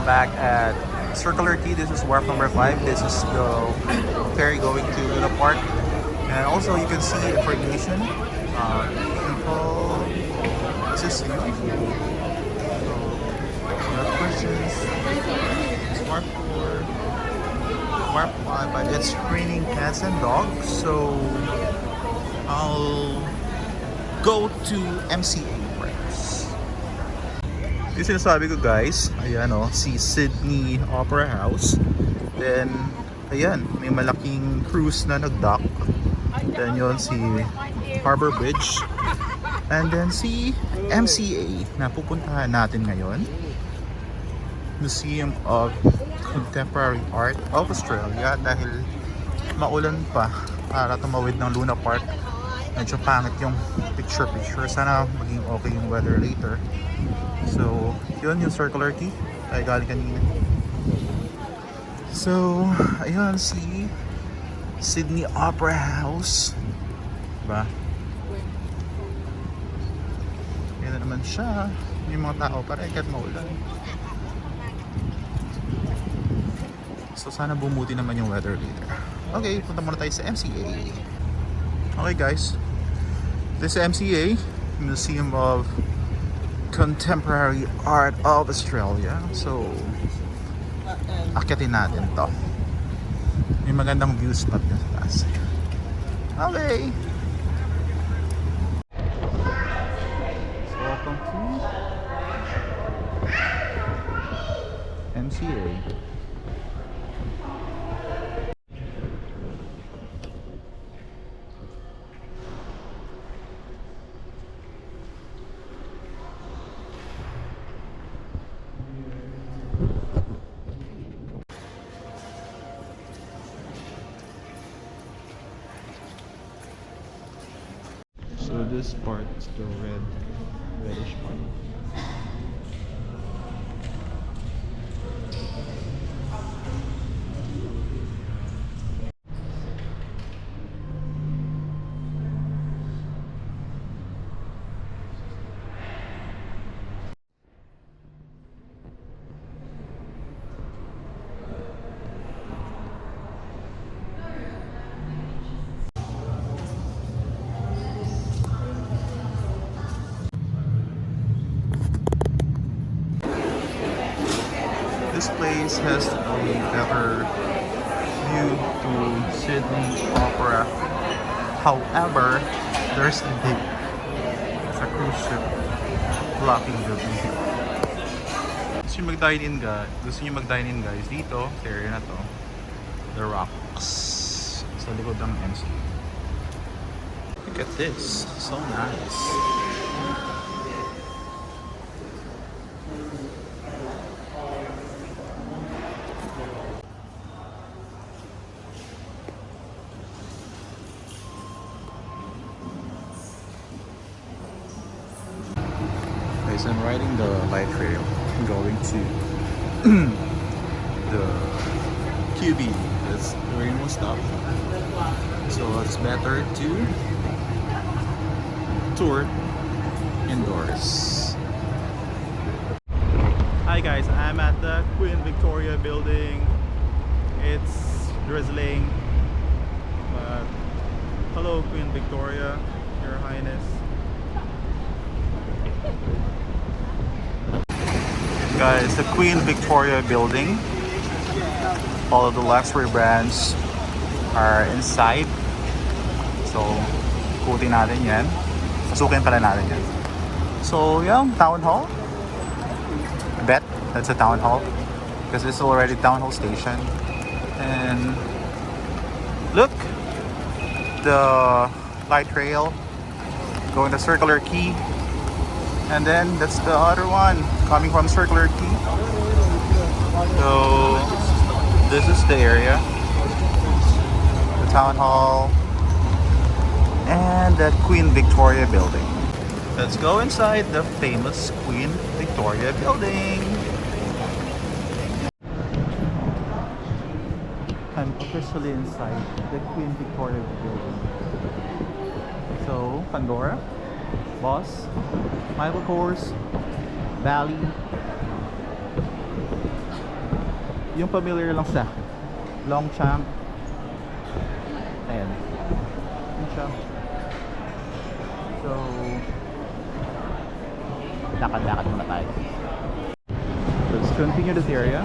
I'm back at Circular Quay. This is wharf number 5. This is the ferry going to Luna Park. And also you can see information. People, this is you. So, no questions. It's wharf 4, wharf 5, but it's raining cats and dogs. So I'll go to MCA first. Yung sinasabi ko guys, ayan o, si Sydney Opera House. Then, ayan, may malaking cruise na nag-dock. Then yun si Harbor Bridge. And then si MCA na pupuntahan natin ngayon. Museum of Contemporary Art of Australia. Dahil maulan pa para tumawid ng Luna Park. Medyo pangit yung picture. Sana maging okay yung weather later. So, yun yung Circular Quay. Ay, galing kanina. So, ayun si Sydney Opera House. Diba? Yan na naman siya. Yung mga tao para kahit maulan. So, sana bumuti naman yung weather later. Okay, punta muna tayo sa MCA. Okay guys, this is MCA, Museum of Contemporary Art of Australia. So, akyatin natin to. May magandang view spot na sa taas. Okay. So, welcome to MCA. So this part is the reddish part. This place has a better view to Sydney Opera. However, there's a cruise ship blocking the view. Gusto nyo mag-dine in guys dito sa area na to, the rocks sa likod ng MC. Look at this, so nice. I'm riding the light rail going to the QB. That's the rainbow stop. So it's better to tour indoors. Hi guys, I'm at the Queen Victoria building. It's drizzling, but hello Queen Victoria, Your Highness. Guys, the Queen Victoria building. All of the luxury brands are inside. So, ikutin natin yan. Pasukin pala natin yan. So, yeah, town hall. I bet that's a town hall because it's already town hall station. And look, the light rail going to Circular Quay. And then that's the other one coming from Circular Quay. So this is the area, the town hall, and the Queen Victoria building. Let's go inside the famous Queen Victoria building. I'm officially inside the Queen Victoria building. So Pandora, Boss, Michael Kors, Valley, yung familiar lang sa akin. Longchamp. Ayan. Yun siya. So, lakad-lakad muna tayo. Let's continue this area.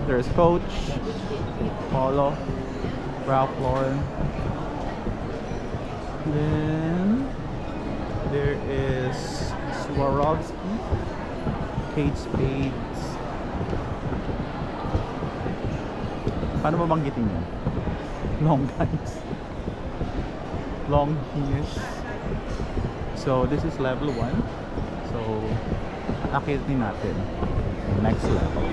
There's Coach, Polo, Ralph Lauren. Then there is Swarovski, Kate Spades. Paano mabanggitin yun? Long guys. Long ears. So this is level 1. So akitin natin next level.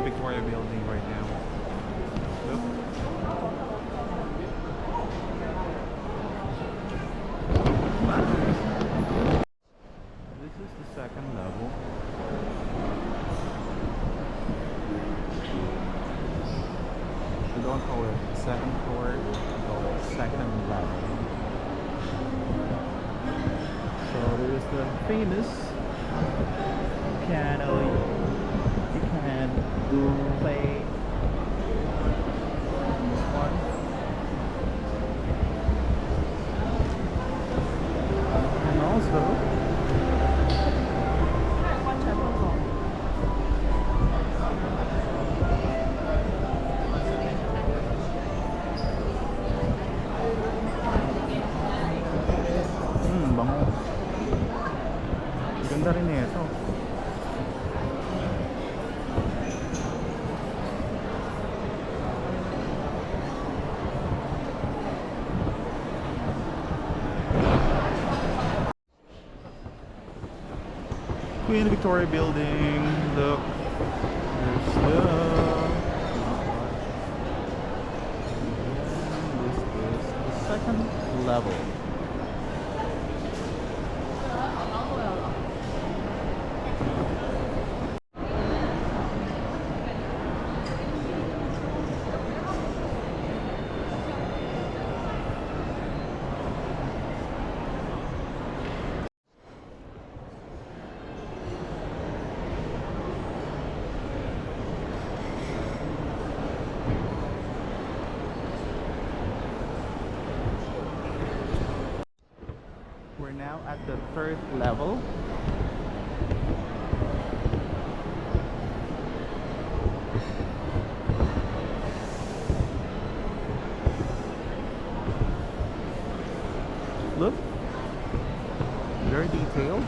Victoria building right now. Look. This is the second level. We don't call it second floor, we call it second level. So there is the famous piano. You can play this one. And also bango. Ganda rin ito. Queen Victoria building. Look, there's this is the second level. We're now at the third level. Look, very detailed.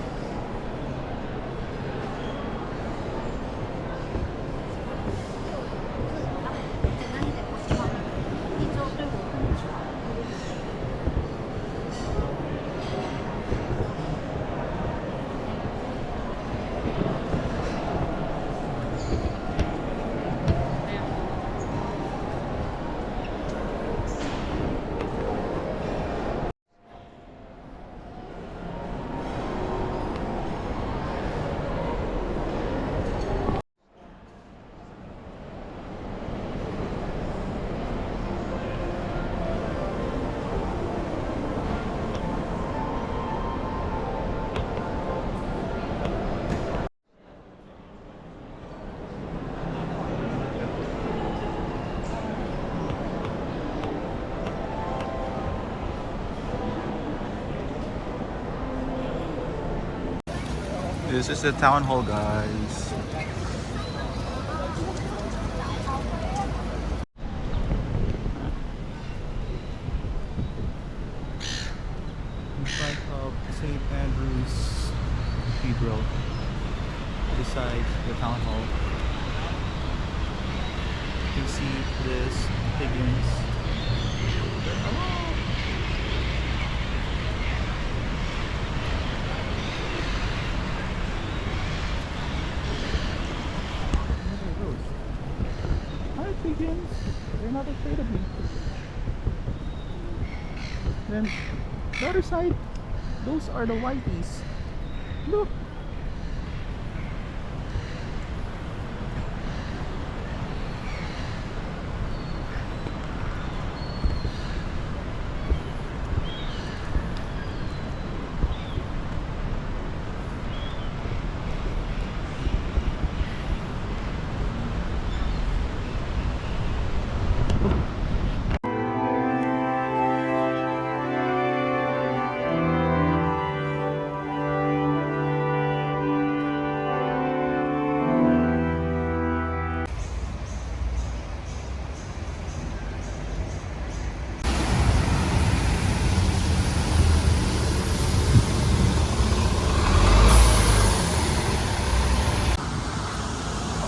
This is the town hall, guys. In front of St. Andrews Cathedral, beside the town hall, you can see this Higgins. Hi, Higgins. They're not afraid of me. Then the other side, those are the whiteys. Look.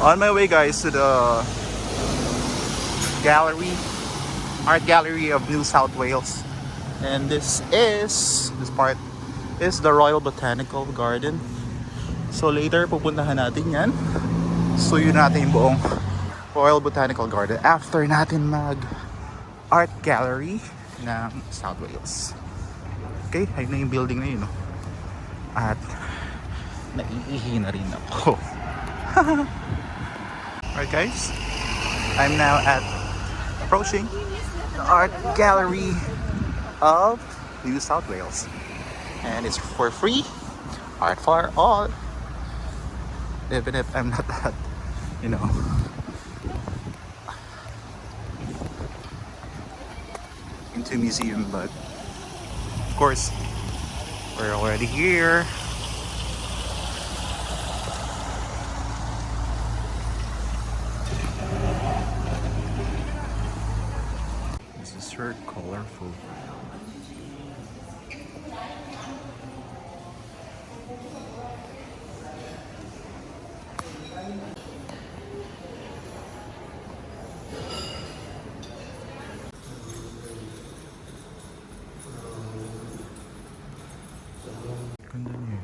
On my way, guys, to the art gallery of New South Wales, and this part is the Royal Botanical Garden. So later pupuntahan natin yan. So yun natin yung buong Royal Botanical Garden after natin mag art gallery ng South Wales. Okay, ayun na yung building na yun, no? At naiihi na rin ako. Alright guys, I'm now approaching the art gallery of New South Wales, and it's for free, art for all, even if I'm not that, into museum, but of course we're already here. Colorful. Ganda niya.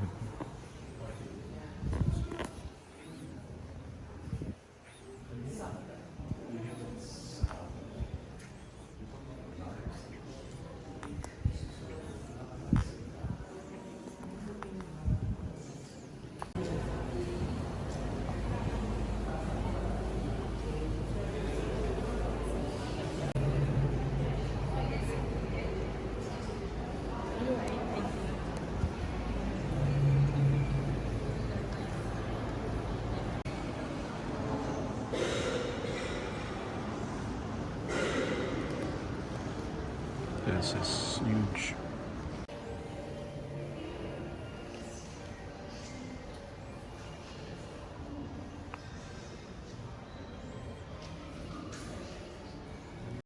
This is huge.